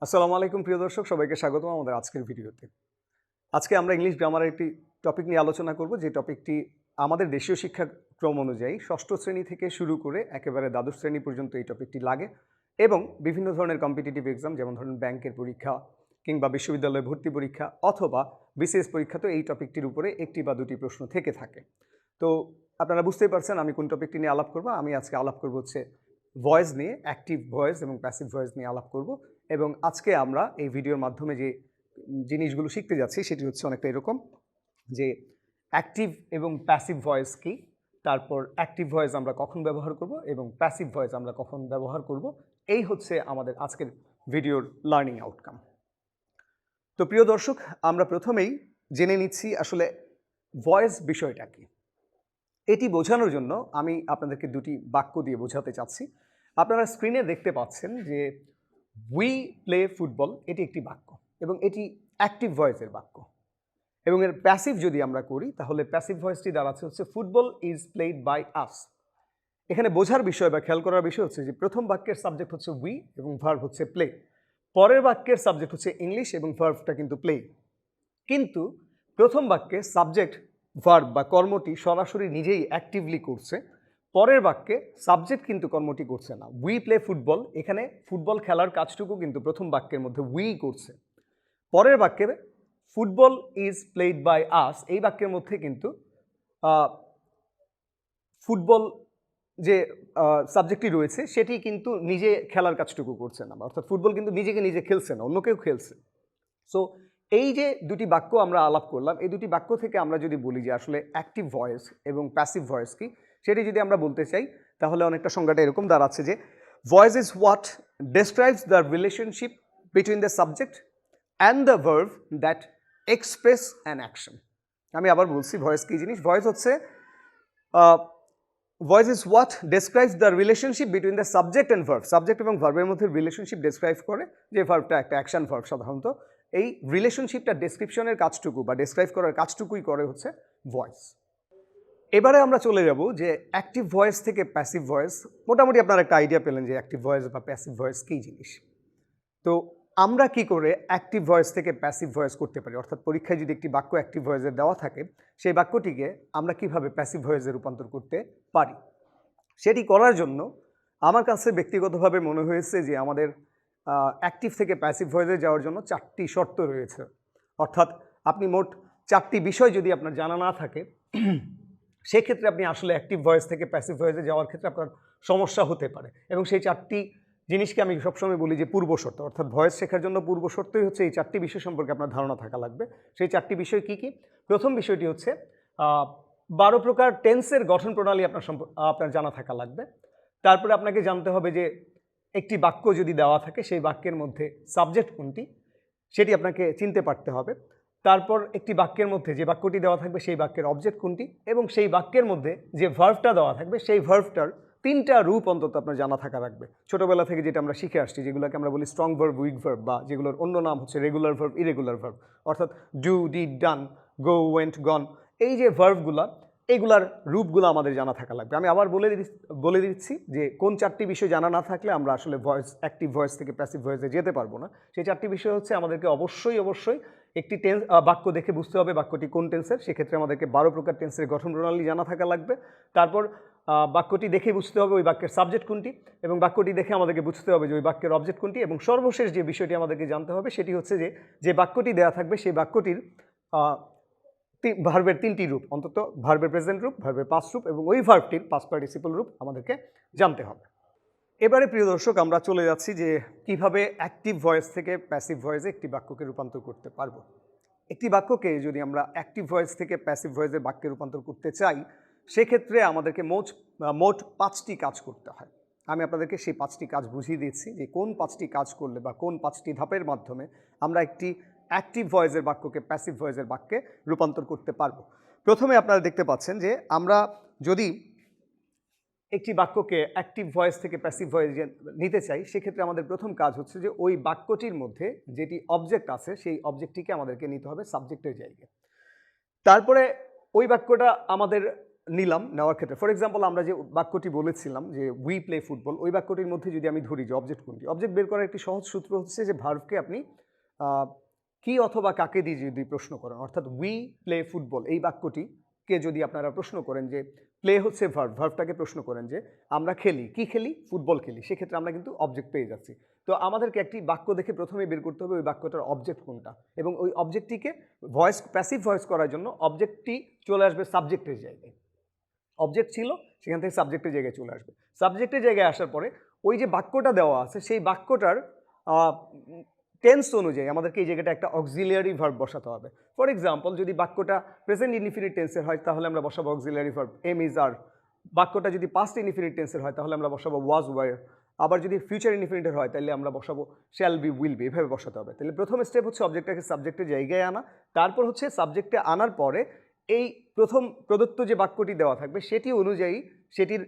আসসালামু আলাইকুম প্রিয় দর্শক, সবাইকে স্বাগতম আমাদের আজকের ভিডিওতে। আজকে আমরা ইংলিশ গ্রামারের একটি টপিক নিয়ে আলোচনা করব, যে টপিকটি আমাদের দেশীয় শিক্ষাক্রম অনুযায়ী ষষ্ঠ শ্রেণী থেকে শুরু করে একেবারে দ্বাদশ শ্রেণী পর্যন্ত এই টপিকটি লাগে এবং বিভিন্ন ধরনের কম্পিটিটিভ এক্সাম, যেমন ধরুন ব্যাংকের পরীক্ষা কিংবা বিশ্ববিদ্যালয়ে ভর্তি পরীক্ষা অথবা বিসিএস পরীক্ষাতেও এই টপিকটির উপরে একটি বা দুটি প্রশ্ন থেকে থাকে। তো আপনারা বুঝতেই পারছেন আমি কোন টপিকটি নিয়ে আলাপ করব। আমি আজকে আলাপ করব হচ্ছে ভয়েস নিয়ে, অ্যাক্টিভ ভয়েস এবং প্যাসিভ ভয়েস নিয়ে আলাপ করব। এবং আজকে আমরা এই ভিডিওর মাধ্যমে যে জিনিসগুলো শিখতে যাচ্ছি সেটি হচ্ছে অনেকটা এরকম, যে অ্যাক্টিভ এবং প্যাসিভ ভয়েস কি, তারপর অ্যাক্টিভ ভয়েস আমরা কখন ব্যবহার করব এবং প্যাসিভ ভয়েস আমরা কখন ব্যবহার করব। এই হচ্ছে আমাদের আজকের ভিডিওর লার্নিং আউটকাম। তো প্রিয় দর্শক, আমরা প্রথমেই জেনে নিচ্ছি আসলে ভয়েস বিষয়টা কি। এটি বোঝানোর জন্য আমি আপনাদেরকে দুটি বাক্য দিয়ে বোঝাতে চাচ্ছি। আপনারা স্ক্রিনে দেখতে পাচ্ছেন যে উই প্লে ফুটবল, এটি একটি বাক্য এবং এটি অ্যাক্টিভ ভয়েসের বাক্য। এবং এর প্যাসিভ যদি আমরা করি তাহলে প্যাসিভ ভয়েসটি দাঁড়াচ্ছে হচ্ছে football is played by us. এখানে বোঝার বিষয় বা খেয়াল করার বিষয় হচ্ছে যে প্রথম বাক্যের সাবজেক্ট হচ্ছে উই এবং ভার্ব হচ্ছে প্লে, পরের বাক্যের সাবজেক্ট হচ্ছে ইংলিশ এবং ভার্বটা কিন্তু প্লে। কিন্তু প্রথম বাক্যে সাবজেক্ট ভার্ব বা কর্মটি সরাসরি নিজেই অ্যাক্টিভলি করছে, পরের বাক্যে সাবজেক্ট কিন্তু কর্মটি করছে না। উই প্লে ফুটবল, এখানে ফুটবল খেলার কাজটুকু কিন্তু প্রথম বাক্যের মধ্যে উই করছে। পরের বাক্যে football is played by us, এই বাক্যের মধ্যে কিন্তু ফুটবল যে সাবজেক্টটি রয়েছে সেটি কিন্তু নিজে খেলার কাজটুকু করছে না, অর্থাৎ ফুটবল কিন্তু নিজেকে নিজে খেলছে না, অন্য কেউ খেলছে। সো এই যে দুটি বাক্য আমরা আলাপ করলাম, এই দুটি বাক্য থেকে আমরা যদি বলি যে আসলে অ্যাক্টিভ ভয়েস এবং প্যাসিভ ভয়েস কি, সেটি যদি আমরা বলতে চাই তাহলে অনেকটা সংজ্ঞাটা এরকম দাঁড়াচ্ছে যে voice is what describes the relationship between the subject and the verb that express an action. আমি আবার বলছি, ভয়েস কী জিনিস। ভয়েস হচ্ছে voice is what describes the relationship between the subject and verb. Subject এবং ভার্বের মধ্যে রিলেশনশিপ ডেসক্রাইব করে, যে ভার্বটা একটা অ্যাকশন ভার্ব সাধারণত। এই রিলেশনশিপটা ডেসক্রিপশনের কাজটুকু বা ডেসক্রাইব করার কাজটুকুই করে হচ্ছে ভয়েস। এবারে আমরা চলে যাব যে অ্যাক্টিভ ভয়েস থেকে প্যাসিভ ভয়েস। মোটামুটি আপনারা একটা আইডিয়া পেলেন যে অ্যাক্টিভ ভয়েস বা প্যাসিভ ভয়েস কী জিনিস। তো আমরা কি করে অ্যাক্টিভ ভয়েস থেকে প্যাসিভ ভয়েস করতে পারি, অর্থাৎ পরীক্ষায় যদি একটি বাক্য অ্যাক্টিভ ভয়েসের দেওয়া থাকে সেই বাক্যটিকে আমরা কিভাবে প্যাসিভ ভয়েসে রূপান্তর করতে পারি। সেটি করার জন্য আমার কাছে ব্যক্তিগতভাবে মনে হয়েছে যে আমাদের অ্যাক্টিভ থেকে প্যাসিভ ভয়েসে যাওয়ার জন্য 4টি শর্ত রয়েছে। অর্থাৎ আপনি মোট 4টি বিষয় যদি আপনার জানা না থাকে সেক্ষেত্রে আপনি আসলে অ্যাক্টিভ ভয়েস থেকে প্যাসিভ ভয়েসে যাওয়ার ক্ষেত্রে আপনার সমস্যা হতে পারে। এবং সেই 4টি জিনিসকে আমি সবসময় বলি যে পূর্ব শর্ত, অর্থাৎ ভয়েস শেখার জন্য পূর্ব শর্তই হচ্ছে এই 4টি বিষয় সম্পর্কে আপনার ধারণা থাকা লাগবে। সেই 4টি বিষয় কী কী? প্রথম বিষয়টি হচ্ছে 12 প্রকার টেন্সের গঠন প্রণালী আপনার জানা থাকা লাগবে। তারপরে আপনাকে জানতে হবে যে একটি বাক্য যদি দেওয়া থাকে সেই বাক্যের মধ্যে সাবজেক্ট কোনটি সেটি আপনাকে চিনতে পারতে হবে। তারপর একটি বাক্যের মধ্যে যে বাক্যটি দেওয়া থাকবে সেই বাক্যের অবজেক্ট কোনটি, এবং সেই বাক্যের মধ্যে যে ভার্বটা দেওয়া থাকবে সেই ভার্বটার 3টা রূপ অন্তত আপনার জানা থাকা লাগবে। ছোটোবেলা থেকে যেটা আমরা শিখে আসছি, যেগুলোকে আমরা বলি স্ট্রং ভার্ব, উইক ভার্ব, বা যেগুলোর অন্য নাম হচ্ছে রেগুলার ভার্ব, ইরেগুলার ভার্ব। অর্থাৎ do, did, done, go, went, gone, এই যে ভার্বগুলা, এইগুলার রূপগুলো আমাদের জানা থাকা লাগবে। আমি আবার বলে দিচ্ছি যে কোন 4টি বিষয় জানা না থাকলে আমরা আসলে অ্যাক্টিভ ভয়েস থেকে প্যাসিভ ভয়েসে যেতে পারবো না। সেই 4টি বিষয় হচ্ছে আমাদেরকে অবশ্যই একটি বাক্য দেখে বুঝতে হবে বাক্যটি কোন টেন্সের। সেক্ষেত্রে আমাদেরকে 12 প্রকার টেন্সের গঠন প্রণালী জানা থাকা লাগবে। তারপর বাক্যটি দেখে বুঝতে হবে ওই বাক্যের সাবজেক্ট কোনটি, এবং বাক্যটি দেখে আমাদেরকে বুঝতে হবে যে ওই বাক্যের অবজেক্ট কোনটি। এবং সর্বশেষ যে বিষয়টি আমাদেরকে জানতে হবে সেটি হচ্ছে যে বাক্যটি দেওয়া থাকবে সেই বাক্যটির ভার্বের 3টি রূপ, অন্তত ভার্বের প্রেজেন্ট রূপ, ভার্বের পাস্ট রূপ এবং ওই ভার্বটির পাস্ট পার্টিসিপল রূপ আমাদেরকে জানতে হবে। এবারে প্রিয় দর্শক, আমরা চলে যাচ্ছি যে কিভাবে অ্যাক্টিভ ভয়েস থেকে প্যাসিভ ভয়েসে একটি বাক্যকে রূপান্তর করতে পারবো। একটি বাক্যকে যদি আমরা অ্যাক্টিভ ভয়েস থেকে প্যাসিভ ভয়েসে বাক্যে রূপান্তর করতে চাই সেক্ষেত্রে আমাদেরকে মোট 5টি কাজ করতে হয়। আমি আপনাদেরকে সেই 5টি কাজ বুঝিয়ে দিচ্ছি যে কোন 5টি কাজ করলে বা কোন 5টি ধাপের মাধ্যমে আমরা একটি অ্যাক্টিভ ভয়েসের বাক্যকে প্যাসিভ ভয়েসের বাক্যে রূপান্তর করতে পারবো। প্রথমে আপনারা দেখতে পাচ্ছেন যে আমরা যদি একটি বাক্যকে অ্যাক্টিভ ভয়েস থেকে প্যাসিভ ভয়েসে নিতে চাই সেক্ষেত্রে আমাদের প্রথম কাজ হচ্ছে যে ওই বাক্যটির মধ্যে যেটি অবজেক্ট আছে সেই অবজেক্টটিকে আমাদেরকে নিতে হবে সাবজেক্টের জায়গায়। তারপরে ওই বাক্যটা আমাদের নিলাম, নেওয়ার ক্ষেত্রে ফর এক্সাম্পল আমরা যে বাক্যটি বলেছিলাম যে উই প্লে ফুটবল, ওই বাক্যটির মধ্যে যদি আমি ধরি যে অবজেক্ট কোনটি, অবজেক্ট বের করার একটি সহজ সূত্র হচ্ছে যে ভার্বকে আপনি কি অথবা কাকে দিয়ে যদি প্রশ্ন করেন, অর্থাৎ উই প্লে ফুটবল এই বাক্যটিকে যদি আপনারা প্রশ্ন করেন যে প্লে হচ্ছে ভার্ব, ভার্বটাকে প্রশ্ন করেন যে আমরা খেলি, কি খেলি, ফুটবল খেলি, সেক্ষেত্রে আমরা কিন্তু অবজেক্ট পেয়ে যাচ্ছি। তো আমাদেরকে একটি বাক্য দেখে প্রথমেই বের করতে হবে ওই বাক্যটার অবজেক্ট কোনটা, এবং ওই অবজেক্টটিকে ভয়েস প্যাসিভ ভয়েস করার জন্য অবজেক্টটি চলে আসবে সাবজেক্টের জায়গায়। অবজেক্ট ছিল, সেখান থেকে সাবজেক্টের জায়গায় চলে আসবে। সাবজেক্টের জায়গায় আসার পরে ওই যে বাক্যটা দেওয়া আছে সেই বাক্যটার টেন্স অনুযায়ী আমাদেরকে এই জায়গাটা একটা অক্সিলিয়ারি ভার্ব বসাতে হবে। ফর এক্সাম্পল যদি বাক্যটা প্রেজেন্ট ইনডিফিনিট টেন্সের হয় তাহলে আমরা বসাবো অক্সিলিয়ারি ভার্ব এম ইজ আর। বাক্যটা যদি পাস্ট ইনডিফিনিট টেন্সের হয় তাহলে আমরা বসাবো ওয়াজ ওয়ার। আবার যদি ফিউচার ইনডিফিনিটের হয় তাহলে আমরা বসাবো শ্যাল বি উইল বি, এভাবে বসাতে হবে। তাহলে প্রথম স্টেপ হচ্ছে অবজেক্টটাকে সাবজেক্টের জায়গায় আনা, তারপর হচ্ছে সাবজেক্টে আনার পরে এই প্রথম প্রদত্ত যে বাক্যটি দেওয়া থাকবে সেটি অনুযায়ী, সেটির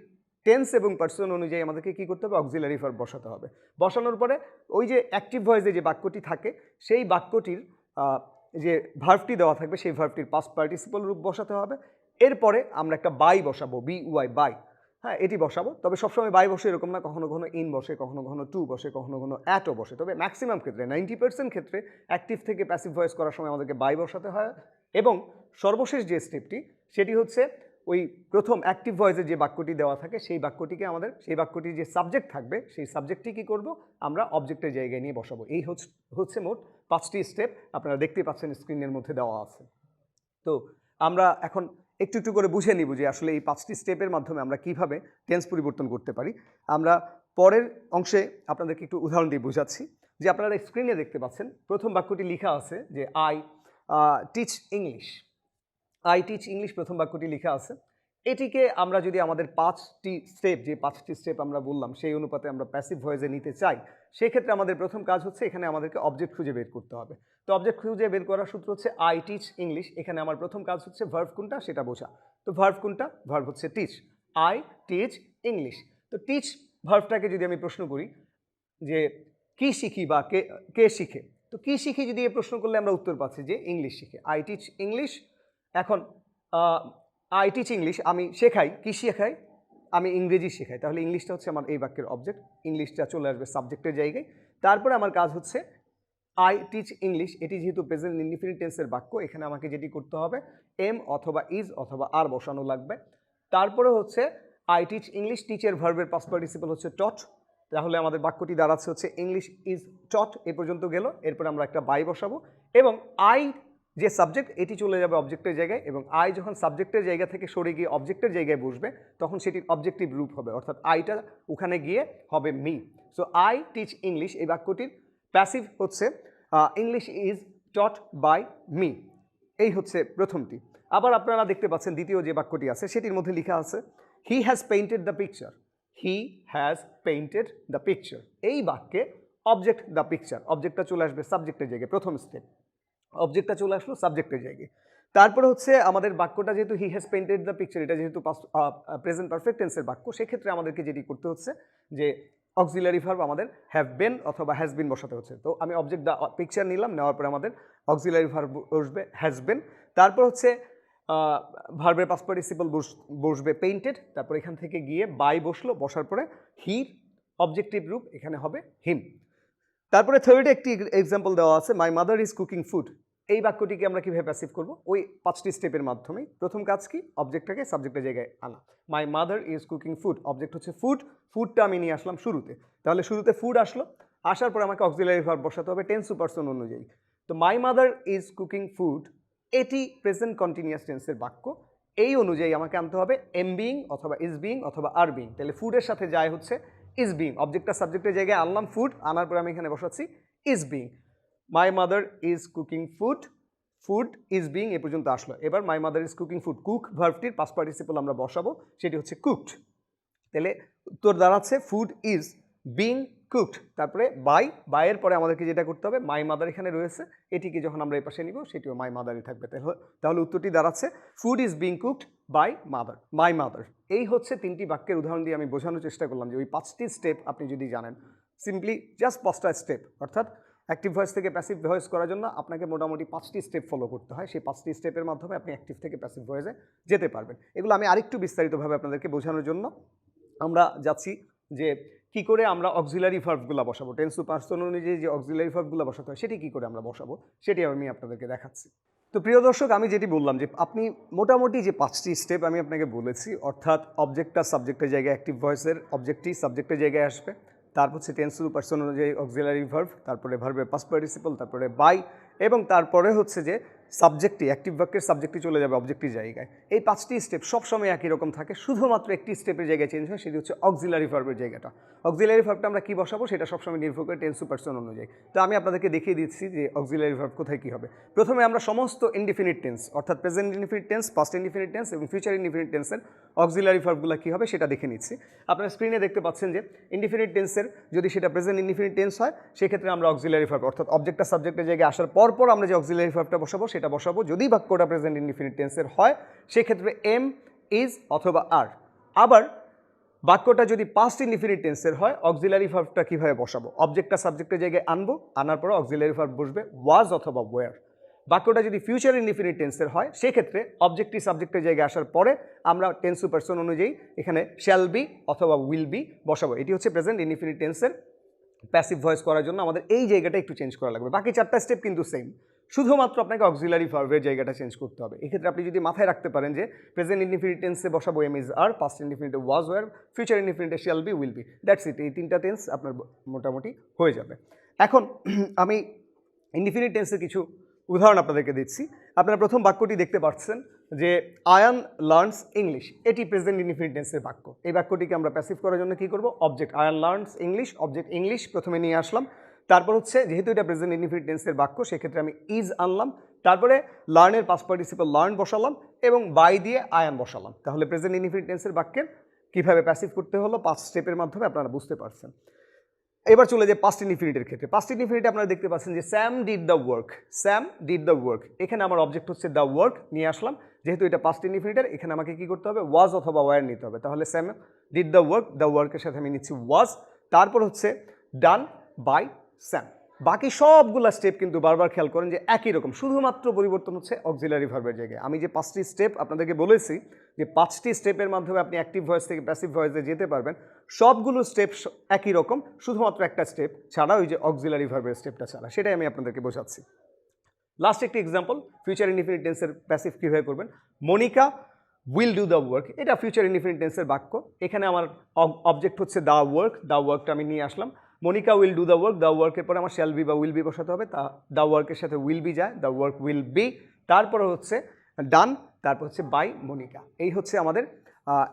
টেন্স এবং পার্সন অনুযায়ী আমাদেরকে কী করতে হবে, অক্সিলারি ভার্ব বসাতে হবে। বসানোর পরে ওই যে অ্যাক্টিভ ভয়েসে যে বাক্যটি থাকে সেই বাক্যটির যে ভার্বটি দেওয়া থাকবে সেই ভার্বটির পাস্ট পার্টিসিপল রূপ বসাতে হবে। এরপরে আমরা একটা বাই বসাবো, বি ওয়াই বাই, হ্যাঁ এটি বসাবো। তবে সবসময় বাই বসে এরকম না, কখনো কখনো ইন বসে, কখনো কখনো টু বসে, কখনো কখনো অ্যাটও বসে। তবে ম্যাক্সিমাম ক্ষেত্রে 90% ক্ষেত্রে অ্যাক্টিভ থেকে প্যাসিভ ভয়েস করার সময় আমাদেরকে বাই বসাতে হয়। এবং সর্বশেষ যে স্টেপটি সেটি হচ্ছে ওই প্রথম অ্যাক্টিভ ভয়েসের যে বাক্যটি দেওয়া থাকে সেই বাক্যটিকে আমাদের, সেই বাক্যটির যে সাবজেক্ট থাকবে সেই সাবজেক্টটি কী করবো, আমরা অবজেক্টের জায়গায় নিয়ে বসাবো। এই হচ্ছে মোট 5টি স্টেপ, আপনারা দেখতে পাচ্ছেন স্ক্রিনের মধ্যে দেওয়া আছে। তো আমরা এখন একটু একটু করে বুঝে নিব যে আসলে এই 5টি স্টেপের মাধ্যমে আমরা কিভাবে টেন্স পরিবর্তন করতে পারি। আমরা পরের অংশে আপনাদেরকে একটু উদাহরণ দিয়ে বোঝাচ্ছি। যে আপনারা স্ক্রিনে দেখতে পাচ্ছেন প্রথম বাক্যটি লেখা আছে যে I teach English. I teach English প্রথম বাক্যটি লেখা আছে। এটিকে আমরা যদি আমাদের 5টি স্টেপ, যে 5টি স্টেপ আমরা বললাম সেই অনুপাতে আমরা প্যাসিভ ভয়েসে নিতে চাই, সেক্ষেত্রে আমাদের প্রথম কাজ হচ্ছে এখানে আমাদেরকে অবজেক্ট খুঁজে বের করতে হবে। তো অবজেক্ট খুঁজে বের করার সূত্র হচ্ছে আই টিচ ইংলিশ। এখানে আমার প্রথম কাজ হচ্ছে ভার্ব কোনটা সেটা বোঝা। তো ভার্ব কোনটা, ভার্ব হচ্ছে টিচ, আই টিচ ইংলিশ। তো টিচ ভার্বটাকে যদি আমি প্রশ্ন করি যে কি শিখি বা কে কে শিখে, তো কি শিখি যদি এই প্রশ্ন করলে আমরা উত্তর পাচ্ছি যে ইংলিশ শিখে, আই টিচ ইংলিশ। এখন আই টিচ ইংলিশ, আমি শেখাই, কি শেখাই, আমি ইংরেজি শেখাই, তাহলে ইংলিশটা হচ্ছে আমার এই বাক্যের অবজেক্ট, ইংলিশটা চলে আসবে সাবজেক্টের জায়গায়। তারপরে আমার কাজ হচ্ছে আই টিচ ইংলিশ, এটি যেহেতু প্রেজেন্ট ইনডিফিনিট টেন্সের বাক্য, এখানে আমাকে যেটি করতে হবে এম অথবা ইজ অথবা আর বসানো লাগবে। তারপরে হচ্ছে আই টিচ ইংলিশ, টিচের ভার্বের পাস্ট পার্টিসিপল হচ্ছে টট, তাহলে আমাদের বাক্যটি দাঁড়াচ্ছে হচ্ছে ইংলিশ ইজ টট, এ পর্যন্ত গেল। এরপরে আমরা একটা বাই বসাবো এবং আই যে সাবজেক্ট এটি চলে যাবে অবজেক্টের জায়গায়, এবং আই যখন সাবজেক্টের জায়গা থেকে সরে গিয়ে অবজেক্টের জায়গায় বসবে তখন সেটির অবজেক্টিভ রূপ হবে, অর্থাৎ আইটা ওখানে গিয়ে হবে me. So I teach English এই বাক্যটির প্যাসিভ হচ্ছে English is taught by me, এই হচ্ছে প্রথমটি। আবার আপনারা দেখতে পাচ্ছেন দ্বিতীয় যে বাক্যটি আছে সেটির মধ্যে লেখা আছে he has painted the picture, he has painted the picture. এই বাক্যে অবজেক্ট দ্য পিকচার, অবজেক্টটা চলে আসবে সাবজেক্টের জায়গায়, প্রথম স্টেপ অবজেক্টটা চলে আসলো সাবজেক্টের জায়গায়। তারপরে হচ্ছে আমাদের বাক্যটা যেহেতু he has painted the picture, এটা যেহেতু প্রেজেন্ট পারফেক্ট টেন্সের বাক্য, সেক্ষেত্রে আমাদেরকে যেটি করতে হচ্ছে যে অক্সিলারি ভার্ব আমাদের হ্যাভ বিন অথবা হ্যাজ বিন বসাতে হচ্ছে। তো আমি অবজেক্ট দ্য পিকচার নিলাম, নেওয়ার পরে আমাদের অক্সিলারি ভার্ব বসবে হ্যাজ বিন, তারপর হচ্ছে ভার্বের পাস্ট পার্টিসিপল বসবে পেইন্টেড, তারপর এখান থেকে গিয়ে বাই বসলো, বসার পরে হির অবজেক্টিভ রূপ এখানে হবে হিম। তারপরে থার্ডে একটি এক্সাম্পল দেওয়া আছে মাই মাদার ইজ কুকিং ফুড। এই বাক্যটিকে আমরা কীভাবে প্যাসিভ করবো, ওই 5টি স্টেপের মাধ্যমে। প্রথম কাজ কি, অবজেক্টটাকে সাবজেক্টের জায়গায় আনা। মাই mother is cooking food, object হচ্ছে ফুড, ফুডটা আমি নিয়ে আসলাম শুরুতে, তাহলে শুরুতে ফুড আসলো, আসার পরে আমাকে অক্সিলারি ভার্ব বসাতে হবে টেন্স টু পারসন অনুযায়ী। তো মাই মাদার ইজ কুকিং ফুড এটি প্রেজেন্ট কন্টিনিউয়াস টেন্সের বাক্য, এই অনুযায়ী আমাকে আনতে হবে এম বিং অথবা ইজ বিং অথবা আর বিং। তাহলে ফুডের সাথে যায় হচ্ছে ইজ বিং, অবজেক্টটা সাবজেক্টের জায়গায় আনলাম ফুড, আনার পরে আমি এখানে বসাচ্ছি is being. My mother is cooking food, food is being এ পর্যন্ত আসলো। এবার my mother is cooking food, cook ভার্বটির পাস্ট পার্টিসিপল আমরা বসাবো, সেটি হচ্ছে কুকড। তাহলে উত্তর দাঁড়াচ্ছে ফুড ইজ বিং কুকড। তারপরে বাইয়ের পরে আমাদেরকে যেটা করতে হবে, মাই মাদার এখানে রয়েছে, এটিকে যখন আমরা এই পাশে নিব সেটিও মাই মাদারই থাকবে। তাহলে উত্তরটি দাঁড়াচ্ছে food is being cooked by mother, my mother. এই হচ্ছে 3টি বাক্যের উদাহরণ দিয়ে আমি বোঝানোর চেষ্টা করলাম যে ওই 5টি স্টেপ আপনি যদি জানেন, সিম্পলি জাস্ট 5টা স্টেপ, অর্থাৎ অ্যাক্টিভ ভয়েস থেকে প্যাসিভ ভয়েস করার জন্য আপনাকে মোটামুটি 5টি স্টেপ ফলো করতে হয়। সেই 5টি স্টেপের মাধ্যমে আপনি অ্যাক্টিভ থেকে প্যাসিভ ভয়েসে যেতে পারবেন। এগুলো আমি আরেকটু বিস্তারিতভাবে আপনাদেরকে বোঝানোর জন্য আমরা যাচ্ছি যে কি করে আমরা অক্সিলারি ভার্বগুলো বসাবো, টেন্স টু পারসন অনুযায়ী যে অক্সিলারি ভার্বগুলো বসাতে হয় সেটি কী করে আমরা বসাবো সেটি আমি আপনাদেরকে দেখাচ্ছি। তো প্রিয় দর্শক, আমি যেটি বললাম যে আপনি মোটামুটি যে 5টি স্টেপ আমি আপনাকে বলেছি, অর্থাৎ অবজেক্টটা সাবজেক্টের জায়গায় অ্যাক্টিভ ভয়েসের অবজেক্টটি সাবজেক্টের জায়গায় আসবে, তারপর হচ্ছে টেন্স টু পারসন অনুযায়ী অক্সিলারি ভার্ব, তারপরে ভার্বের পাস্ট পার্টিসিপল, তারপরে বাই, এবং তারপরে হচ্ছে যে সাবজেক্টটি অ্যাক্টিভ বাক্যের সাবজেক্টটি চলে যাবে অবজেক্টটির জায়গায়। এই 5টি স্টেপ সবসময় একই রকম থাকে, শুধুমাত্র একটি স্টেপের জায়গায় চেঞ্জ হয়, সেটি হচ্ছে অক্সিলারি ভার্বের জায়গাটা। অক্সিলারি ভার্বটা আমরা কী বসাবো সেটা সবসময় নির্ভর করে টেন্স টু পারসন অনুযায়ী। তো আমি আপনাদেরকে দেখিয়ে দিচ্ছি যে অক্সিলারি ভার্ব কোথায় কী হবে। প্রথমে আমরা সমস্ত ইনডিফিনিট টেন্স অর্থাৎ present indefinite tense, past indefinite tense এবং ফিউচার ইনডিফিনিট টেন্সের অক্সিলারি ভার্বগুলো কী হবে সেটা দেখে নিচ্ছি। আপনার স্ক্রিনে দেখতে পাচ্ছেন যে ইনডিফিনিট টেন্সের যদি সেটা প্রেজেন্ট ইনডিফিনিট টেন্স হয় সেক্ষেত্রে আমরা অক্সিলারি ভার্ব অর্থাৎ অবজেক্টটা সাবজেক্টের জায়গায় আসার পর আমরা যে অক্সিলারি ভার্বটা বসাবো সেটা বসাবো। যদি বাক্যটা প্রেজেন্ট ইনডিফিনিট টেন্সের হয় সেক্ষেত্রে এম, ইজ অথবা আর। আবার বাক্যটা যদি পাস্ট ইনডিফিনিট টেন্সের হয় অক্সিলারি ভার্বটা কীভাবে বসাবো, অবজেক্টটা সাবজেক্টের জায়গায় আনবো, আনার পরে অক্সিলারি ভার্ব বসবে ওয়াজ অথবা ওয়ার। বাক্যটা যদি ফিউচার ইনডিফিনিট টেন্সের হয় সেক্ষেত্রে অবজেক্টটি সাবজেক্টের জায়গায় আসার পরে আমরা টেন্স টু পারসন অনুযায়ী এখানে শ্যাল বি অথবা উইল বি বসাবো। এটি হচ্ছে প্রেজেন্ট ইনডিফিনিট টেন্সের প্যাসিভ ভয়েস করার জন্য আমাদের এই জায়গাটা একটু চেঞ্জ করা লাগবে। বাকি 4টা স্টেপ কিন্তু সেম, শুধুমাত্র আপনাকে অক্সিলারি ভার্বের জায়গাটা চেঞ্জ করতে হবে। এক্ষেত্রে আপনি যদি মাথায় রাখতে পারেন যে প্রেজেন্ট ইনডিফিনিট টেন্সে বসাবো এম, ইজ, আর, পাস্ট ইনডিফিনিটে ওয়াজ, ওয়ার, ফিউচার ইনডিফিনিটে shall be, will be, that's it. এই 3টা টেন্স আপনার মোটামুটি হয়ে যাবে। এখন আমি ইনডিফিনিট টেন্সের কিছু উদাহরণ আপনাদেরকে দিচ্ছি। আপনারা প্রথম বাক্যটি দেখতে পাচ্ছেন যে আয়ান লার্নস ইংলিশ, এটি প্রেজেন্ট ইনডিফিনিট টেন্সের বাক্য। এই বাক্যটিকে আমরা প্যাসিভ করার জন্য কী করবো, object Ayan learns English, object English প্রথমে নিয়ে আসলাম। তারপর হচ্ছে যেহেতু এটা প্রেজেন্ট ইনডিফিনিট টেন্সের বাক্য সেক্ষেত্রে আমি ইজ আনলাম, তারপরে লার্নের পাস্ট পার্টিসিপল লার্ন বসালাম এবং বাই দিয়ে আয়ান বসালাম। তাহলে প্রেজেন্ট ইনডিফিনিট টেন্সের বাক্যের কীভাবে প্যাসিভ করতে হলো 5 স্টেপের মাধ্যমে আপনারা বুঝতে পারছেন। এবার চলে যায় পাস্ট ইনডিফিনিটের ক্ষেত্রে। পাস্ট ইনডিফিনিটে আপনারা দেখতে পাচ্ছেন যে Sam did the work, Sam did the work. এখানে আমার অবজেক্ট হচ্ছে দ্য ওয়ার্ক নিয়ে আসলাম। যেহেতু এটা পাস্ট ইনডিফিনিটের এখানে আমাকে কী করতে হবে, ওয়াজ অথবা ওয়ার নিতে হবে। তাহলে স্যাম ডিড দ্য ওয়ার্কের সাথে আমি নিচ্ছি ওয়াজ, তারপর হচ্ছে ডান বাই স্যাম। বাকি সবগুলো স্টেপ কিন্তু বারবার খেয়াল করেন যে একই রকম, শুধুমাত্র পরিবর্তন হচ্ছে অক্সিলারি ভার্বের জায়গায়। আমি যে 5টি স্টেপ আপনাদেরকে বলেছি যে 5টি স্টেপের মাধ্যমে আপনি অ্যাক্টিভ ভয়েস থেকে প্যাসিভ ভয়েসে যেতে পারবেন, সবগুলো স্টেপ একই রকম, শুধুমাত্র একটা স্টেপ ছাড়া, ওই যে অক্সিলারি ভার্বের স্টেপটা ছাড়া। সেটাই আমি আপনাদেরকে বোঝাচ্ছি। লাস্ট একটি এক্সাম্পল, ফিউচার ইনডিফিনিট টেন্সের প্যাসিভ কীভাবে করবেন। Monica will do the work, এটা ফিউচার ইনডিফিনিট টেন্সের বাক্য। এখানে আমার অবজেক্ট হচ্ছে দ্য ওয়ার্কটা আমি নিয়ে আসলাম। মনিকা উইল ডু দ্য ওয়ার্কের পরে আমার শ্যাল বি বা উইল বি বসাতে হবে। তা দ্য ওয়ার্কের সাথে উইল বি যায়, দ্য ওয়ার্ক উইল বি, তারপরে হচ্ছে ডান, তারপর হচ্ছে বাই মনিকা। এই হচ্ছে আমাদের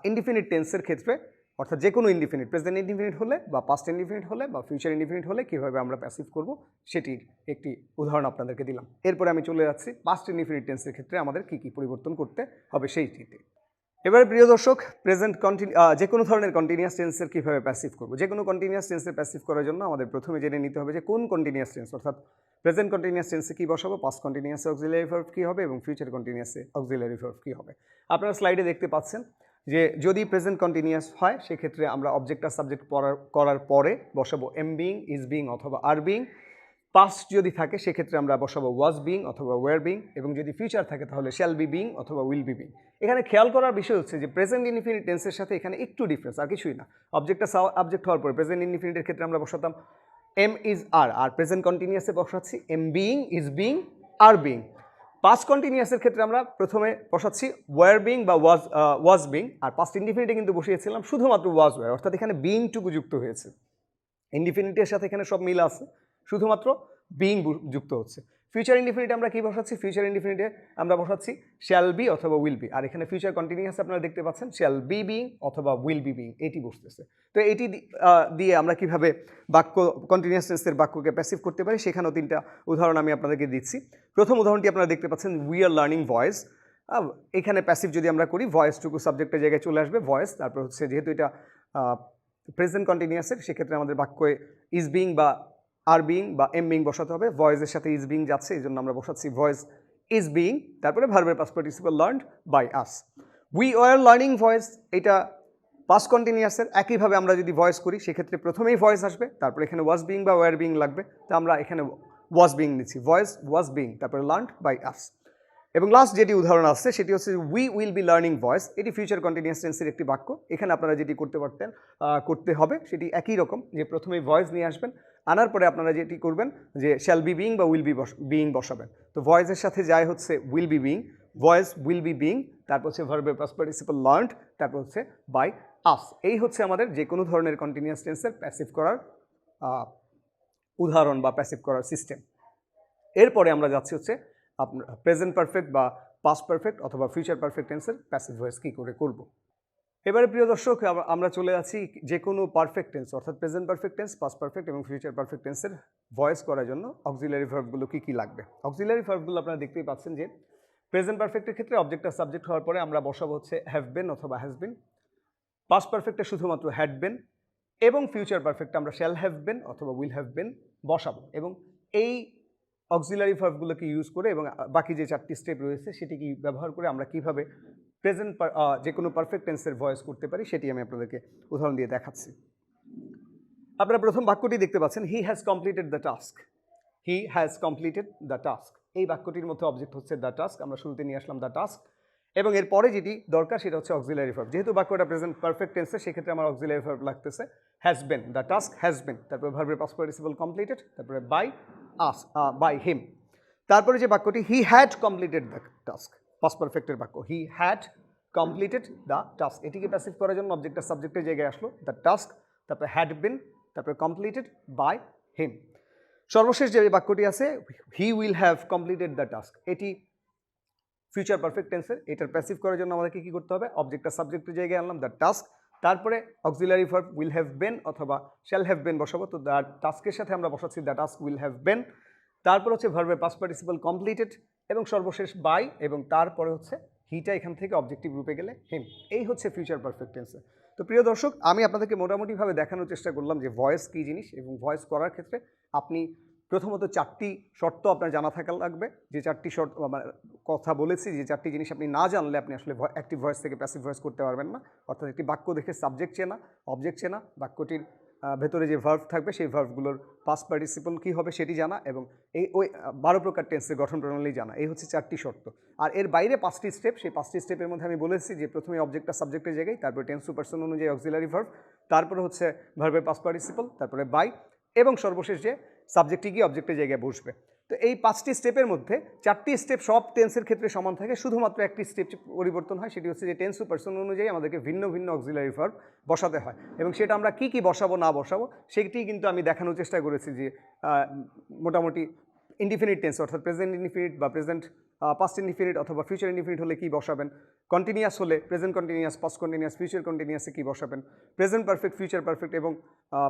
ইনডিফিনিট টেন্সের ক্ষেত্রে, অর্থাৎ যে কোনো ইনডিফিনিট, প্রেজেন্ট ইনডিফিনিট হলে বা পাস্ট ইনডিফিনিট হলে বা ফিউচার ইনডিফিনিট হলে কীভাবে আমরা প্যাসিভ করব সেটির একটি উদাহরণ আপনাদেরকে দিলাম। এরপরে আমি চলে যাচ্ছি পাস্ট ইনডিফিনিট টেন্সের ক্ষেত্রে আমাদের কী কী পরিবর্তন করতে হবে সেইটিতে। এবারে প্রিয় দর্শক, প্রেজেন্ট যে কোনো ধরনের কন্টিনিউয়াস টেন্সের কীভাবে প্যাসিভ করবো। যে কোনো কন্টিনিউয়াস টেন্সের প্যাসিভ করার জন্য আমাদের প্রথমে জেনে নিতে হবে যে কোন কন্টিনিউয়াস টেন্স, অর্থাৎ প্রেজেন্ট কন্টিনিউয়াস টেন্সে কী বসাবো, পাস্ট কন্টিনিউয়াসে অক্সিলারি ভার্ব কী হবে এবং ফিউচার কন্টিনিউয়াসে অক্সিলারি ভার্ব কী হবে। আপনারা স্লাইডে দেখতে পাচ্ছেন যে যদি প্রেজেন্ট কন্টিনিউয়াস হয় সেক্ষেত্রে আমরা অবজেক্ট আর সাবজেক্ট করার পরে বসাবো এম বিং, ইজ বিং অথবা আর বিং। পাস্ট যদি থাকে সেক্ষেত্রে আমরা বসাবো ওয়াজ বিং অথবা ওয়ার বিং, এবং যদি ফিউচার থাকে তাহলে শ্যাল বি বিং অথবা উইল বি বিং। এখানে খেয়াল করার বিষয় হচ্ছে যে প্রেজেন্ট ইনডিফিনিট টেন্সের সাথে এখানে একটু ডিফারেন্স, আর কিছুই না। অবজেক্টটা সাবজেক্ট হওয়ার পরে প্রেজেন্ট ইনডিফিনিটের ক্ষেত্রে আমরা বসাতাম এম ইজ আর, আর প্রেজেন্ট কন্টিনিউয়াসে বসাচ্ছি am being, is being, are being. Past কন্টিনিউয়াসের ক্ষেত্রে আমরা প্রথমে বসাচ্ছি ওয়ার বিং বা ওয়াজ বিং, আর পাস্ট ইনডিফিনিটে কিন্তু বসিয়েছিলাম শুধুমাত্র ওয়াজ ওয়ার, অর্থাৎ এখানে বিংটুকু যুক্ত হয়েছে। ইনডিফিনিটের সাথে এখানে সব মিল আছে, শুধুমাত্র বিং যুক্ত হচ্ছে। ফিউচার ইনডিফিনিটে আমরা কী বসাচ্ছি, ফিউচার ইনডিফিনিটে আমরা বসাচ্ছি শ্যাল বি অথবা উইল বি, আর এখানে ফিউচার কন্টিনিউয়াস আপনারা দেখতে পাচ্ছেন শ্যাল বি বিং অথবা উইল বি বিং, এটি বসতেছে। তো এটি দিয়ে আমরা কীভাবে বাক্য কন্টিনিউয়াস টেন্সের বাক্যকে প্যাসিভ করতে পারি সেখানেও 3টা উদাহরণ আমি আপনাদেরকে দিচ্ছি। প্রথম উদাহরণটি আপনারা দেখতে পাচ্ছেন উই আর লার্নিং ভয়েস। এখানে প্যাসিভ যদি আমরা করি ভয়েসটুকু সাবজেক্টের জায়গায় চলে আসবে ভয়েস, তারপর হচ্ছে যেহেতু এটা প্রেজেন্ট কন্টিনিউয়াসের সেক্ষেত্রে আমাদের বাক্যে ইজ বিং বা আর বিং বা এম বিং বসাতে হবে। ভয়েসের সাথে ইজ বিং যাচ্ছে, এই জন্য আমরা বসাচ্ছি ভয়েস ইজ বিং, তারপরে ভার্বের past participle learned by us. We were learning voice, এটা পাস্ট কন্টিনিউয়াসের একইভাবে আমরা যদি ভয়েস করি সেক্ষেত্রে প্রথমেই ভয়েস আসবে, তারপর এখানে ওয়াজ বিং বা ওয়ার বিং লাগবে, তো আমরা এখানে ওয়াজ বিং নিচ্ছি, ভয়েস ওয়াজ বিং, তারপরে লার্নড বাই আস। এবং লাস্ট যেটি উদাহরণ আসছে সেটি হচ্ছে we will be learning voice, এটি ফিউচার কন্টিনিউয়াস টেন্সের একটি বাক্য। এখানে আপনারা যেটি করতে হবে সেটি একই রকম, যে প্রথমেই ভয়েস নিয়ে আসবেন, আনার পরে আপনারা যেটি করবেন যে শ্যাল বি বিং বা উইল বি বিং বসাবেন। তো ভয়েসের সাথে যায় হচ্ছে will be being, voice will be being, তারপর হচ্ছে ভার্বের পাস্ট পার্টিসিপল লার্নড, তারপর হচ্ছে বাই আস। এই হচ্ছে আমাদের যে কোনো ধরনের কন্টিনিউয়াস টেন্সের প্যাসিভ করার উদাহরণ বা প্যাসিভ করার সিস্টেম। এরপরে আমরা যাচ্ছি হচ্ছে আপনার প্রেজেন্ট পারফেক্ট বা পাস্ট পারফেক্ট অথবা ফিউচার পারফেক্ট টেন্সের প্যাসিভ ভয়েস কী করে করব। এবারে প্রিয় দর্শক, আমরা চলে আছি যে কোনো পারফেক্ট টেন্স অর্থাৎ present perfect tense, past perfect এবং ফিউচার পারফেক্ট টেন্সের ভয়েস করার জন্য অক্সিলারি ভার্বগুলো কী কী লাগবে। অক্সিলারি ভার্বগুলো আপনারা দেখতেই পাচ্ছেন যে প্রেজেন্ট পারফেক্টের ক্ষেত্রে অবজেক্ট আর সাবজেক্ট হওয়ার পরে আমরা বসাবো হচ্ছে হ্যাভ বিন অথবা হ্যাজ বিন, পাস্ট পারফেক্টে শুধুমাত্র হ্যাড বিন, এবং ফিউচার পারফেক্টে আমরা শ্যাল হ্যাভ বিন অথবা উইল হ্যাভ বিন বসাবো। এবং এই অক্সিলারি ভার্বগুলোকে ইউজ করে এবং বাকি যে 4টি স্টেপ রয়েছে সেটিকে ব্যবহার করে আমরা কীভাবে প্রেজেন্ট যে কোনো পারফেক্ট টেন্সের ভয়েস করতে পারি সেটি আমি আপনাদেরকে উদাহরণ দিয়ে দেখাচ্ছি। আপনারা প্রথম বাক্যটি দেখতে পাচ্ছেন, he has completed the task. He has completed the task, এই বাক্যটির মধ্যে অবজেক্ট হচ্ছে দ্য টাস্ক, আমরা শুরুতে নিয়ে আসলাম দ্য টাস্ক, এবং এরপরে যেটি দরকার সেটা হচ্ছে অক্সিলারি ভার্ব। যেহেতু বাক্যটা প্রেজেন্ট পারফেক্ট টেন্সে সেক্ষেত্রে আমার অক্সিলারি ভার্ব লাগতেছে has been, the task has been, তারপরে ভার্বের পাস্ট পার্টিসিপল কমপ্লিটেড, তারপরে বাই আস বাই হিম। তারপরে যে বাক্যটি he had completed the task, past পারফেক্টের বাক্য, he had completed the task, এটিকে প্যাসিভ করার জন্য অবজেক্টটা সাবজেক্টের জায়গায় আসলো দ্য টাস্ক, তারপরে হ্যাড বিন, তারপরে কমপ্লিটেড বাই হিম। সর্বশেষ যে বাক্যটি আছে he will have completed the task, এটি ফিউচার পারফেক্ট টেন্সের, এটার প্যাসিভ করার জন্য আমাদেরকে কী করতে হবে, অবজেক্টটা সাবজেক্টের জায়গায় আনলাম দ্য টাস্ক, তারপরে auxiliary verb will have been অথবা শ্যাল হ্যাভ বিন বসাবো, তো দ্য টাস্কের সাথে আমরা বসাচ্ছি the task will have been, তারপর হচ্ছে ভার্বের পাস্ট পার্টিসিপল কমপ্লিটেড, এবং সর্বশেষ বাই, এবং তারপরে হচ্ছে হিটা এখান থেকে অবজেক্টিভ রূপে গেলে হিম। এই হচ্ছে ফিউচার পারফেক্ট টেন্সে। তো প্রিয় দর্শক, আমি আপনাদেরকে মোটামুটিভাবে দেখানোর চেষ্টা করলাম যে ভয়েস কী জিনিস, এবং ভয়েস করার ক্ষেত্রে আপনি প্রথমত 4টি শর্ত আপনার জানা থাকা লাগবে। যে 4টি শর্ত কথা বলেছি, যে 4টি জিনিস আপনি না জানলে আপনি আসলে অ্যাক্টিভ ভয়েস থেকে প্যাসিভ ভয়েস করতে পারবেন না। অর্থাৎ একটি বাক্য দেখে সাবজেক্ট চেনা, অবজেক্ট চেনা, বাক্যটির ভেতরে যে ভার্ব থাকবে সেই ভার্বগুলোর পাস্ট পার্টিসিপল কী হবে সেটি জানা, এবং ওই 12 প্রকার টেন্সের গঠন প্রণালী জানা। এই হচ্ছে 4টি শর্ত। আর এর বাইরে 5টি স্টেপ, সেই 5টি স্টেপের মধ্যে আমি বলেছি যে প্রথমে অবজেক্টটা সাবজেক্টের জায়গায়, তারপরে টেন্স টু পারসন অনুযায়ী অক্সিলারি ভার্ব, তারপরে হচ্ছে ভার্বের পাস্ট পার্টিসিপল, তারপরে বাই, এবং সর্বশেষ যে সাবজেক্টে গিয়ে অবজেক্টের জায়গায় বসবে। তো এই 5টি স্টেপের মধ্যে 4টি স্টেপ সব টেন্সের ক্ষেত্রে সমান থাকে, শুধুমাত্র একটি স্টেপ পরিবর্তন হয়, সেটি হচ্ছে যে টেন্স টু পারসন অনুযায়ী আমাদেরকে ভিন্ন ভিন্ন অক্সিলারি ভার্ব বসাতে হয়, এবং সেটা আমরা কী কী বসাবো না বসাবো সেটি কিন্তু আমি দেখানোর চেষ্টা করেছি। যে মোটামুটি ইনডিফিনিট টেন্স অর্থাৎ প্রেজেন্ট ইনডিফিনিট বা প্রেজেন্ট পাস্ট ইনডিফিনিট অথবা ফিউচার ইনডিফিনিট হলে কী বসাবেন, কন্টিনিউয়াস হলে present continuous, past continuous, future কন্টিনিউয়াসে কী বসাবেন, প্রেজেন্ট পারফেক্ট, ফিউচার পারফেক্ট এবং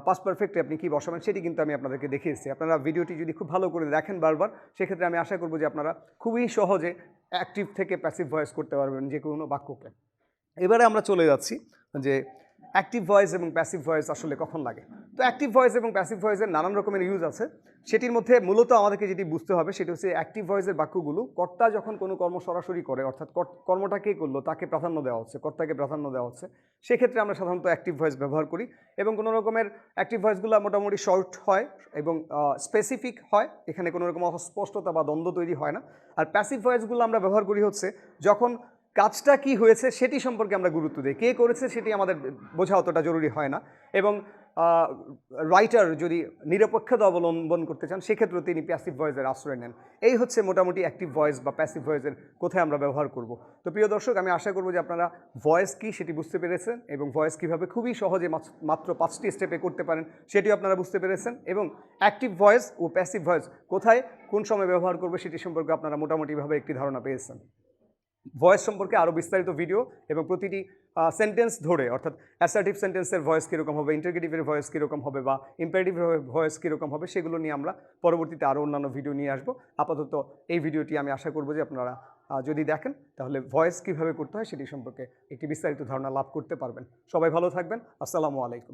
পাস্ট পারফেক্টে আপনি কী বসাবেন সেটি কিন্তু আমি আপনাদেরকে দেখিয়েছি। আপনারা ভিডিওটি যদি খুব ভালো করে দেখেন বারবার, সেক্ষেত্রে আমি আশা করব যে আপনারা খুবই সহজে অ্যাক্টিভ থেকে প্যাসিভ ভয়েস করতে পারবেন যে কোনো বাক্যকে। এবারে আমরা চলে যাচ্ছি যে অ্যাক্টিভ ভয়েস এবং প্যাসিভ ভয়েস আসলে কখন লাগে। তো অ্যাক্টিভ ভয়েস এবং প্যাসিভ ভয়েসের নানান রকমের ইউজ আছে। সেটির মধ্যে মূলত আমাদেরকে যেটি বুঝতে হবে সেটি হচ্ছে অ্যাক্টিভ ভয়েসের বাক্যগুলো কর্তা যখন কোনো কর্ম সরাসরি করে, অর্থাৎ কর্মটা কে করলো তাকে প্রাধান্য দেওয়া হচ্ছে, কর্তাকে প্রাধান্য দেওয়া হচ্ছে, সেক্ষেত্রে আমরা সাধারণত অ্যাক্টিভ ভয়েস ব্যবহার করি। এবং কোনো রকমের অ্যাক্টিভ ভয়েসগুলো মোটামুটি শর্ট হয় এবং স্পেসিফিক হয়, এখানে কোনো রকম অস্পষ্টতা বা দ্বন্দ্ব তৈরি হয় না। আর প্যাসিভ ভয়েসগুলো আমরা ব্যবহার করি হচ্ছে যখন কাজটা কি হয়েছে সেটি সম্পর্কে আমরা গুরুত্ব দিই, কে করেছে সেটি আমাদের বোঝা অতটা জরুরি হয় না। এবং রাইটার যদি নিরপেক্ষতা অবলম্বন করতে চান সেক্ষেত্রে তিনি প্যাসিভ ভয়েসের আশ্রয় নেন। এই হচ্ছে মোটামুটি অ্যাক্টিভ ভয়েস বা প্যাসিভ ভয়েসের কোথায় আমরা ব্যবহার করব। তো প্রিয় দর্শক, আমি আশা করব যে আপনারা ভয়েস কী সেটি বুঝতে পেরেছেন, এবং ভয়েস কীভাবে খুবই সহজে মাত্র 5টি স্টেপে করতে পারেন সেটিও আপনারা বুঝতে পেরেছেন, এবং অ্যাক্টিভ ভয়েস ও প্যাসিভ ভয়েস কোথায় কোন সময় ব্যবহার করবে সেটি সম্পর্কে আপনারা মোটামুটিভাবে একটি ধারণা পেয়েছেন। ভয়েস সম্পর্কে আরও বিস্তারিত ভিডিও এবং প্রতিটি সেন্টেন্স ধরে, অর্থাৎ অ্যাসার্টিভ সেন্টেন্সের ভয়েস কীরকম হবে, ইন্টারগেটিভের ভয়েস কীরকম হবে বা ইম্পারেটিভ ভয়েস কীরকম হবে, সেগুলো নিয়ে আমরা পরবর্তীতে আরও অন্যান্য ভিডিও নিয়ে আসবো। আপাতত এই ভিডিওটি আমি আশা করব যে আপনারা যদি দেখেন তাহলে ভয়েস কীভাবে করতে হয় সেটি সম্পর্কে একটি বিস্তারিত ধারণা লাভ করতে পারবেন। সবাই ভালো থাকবেন। আসসালামু আলাইকুম।